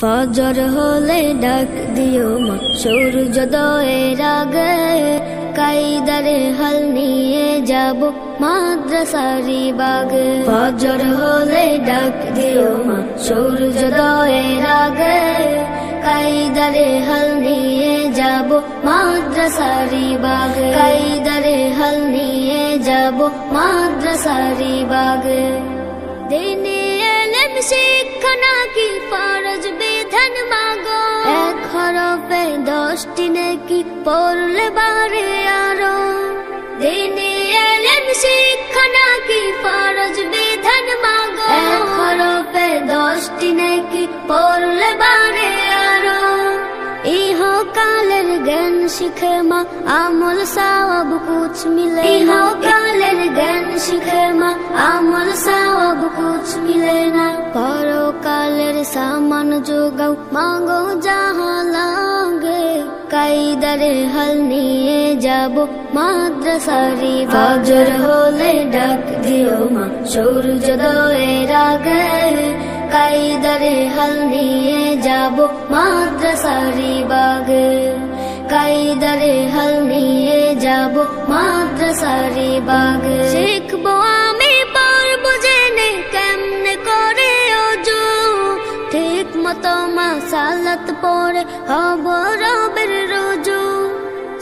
ফজর হলে ডাক দিও মা সূর্যোদয়ের আগে, কায়দারে হাল নিয়ে যাব মাদ্রাসারি বাগে। ফজর হলে ডাক দিও মা সূর্যোদয়ের আগে, কায়দারে হাল নিয়ে যাব মাদ্রাসারি বাগে। কায়দারে হাল নিয়ে যাব মাদ্রাসারি বাগে। দিনে এলেম শিক্ষা নাকি ফরজ বিধান মাগো, এক হরফে 10টি নেকি পড়লে বারে আরো। দিনে এলেম শিক্ষা নাকি ফরজ বিধান মাগো, এক হরফে 10টি নেকি পড়লে বারে আরো। ইহকালের জ্ঞান শিখে মা আমল সওয়াব কুছ মিলে। ইহকালের জ্ঞান শিখে মা আমল সওয়াব কুছ মিলে না। পরকালের সামান যোগাও মাগো যাহা লাগে, কায়দারে হাল নিয়ে যাব মাদ্রাসারি। ফজর হলে ডাক দিও মা সূর্যোদয়ের আগে, কায়দারে হাল নিয়ে যাব মাদ্রাসারি বাগে। কায়দারে হাল নিয়ে যাব মাদ্রাসারি বাগে। শিখবো আমি পারবো জেনে কেমনে করে ওযু, ঠিক মতো মাসালাত পড়ে হব রবের রুজু।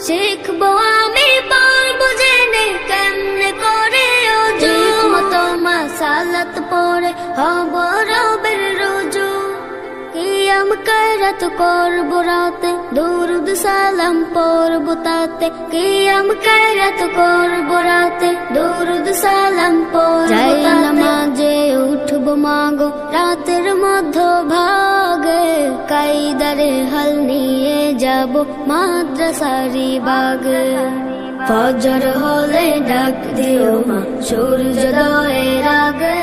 শিখবো আমি পারবো জেনে কেমনে করে ওযু, ঠিক মতো মাসালাত পড়ে হব রবের রুজু। কিয়াম কারাত করব রাতে, দুরুদ সালাম পড়ব তাতে। কিয়াম কারাত করব রাতে, দুরুদ সালাম পড়ব তাতে। নামাজে উঠব মাগো রাতের মধ্য ভাগে, কায়দারে হাল নিয়ে যাব মাদ্রাসারি বাগে। ফজর হলে ডাক দিও মা সূর্যোদয়ের আগে।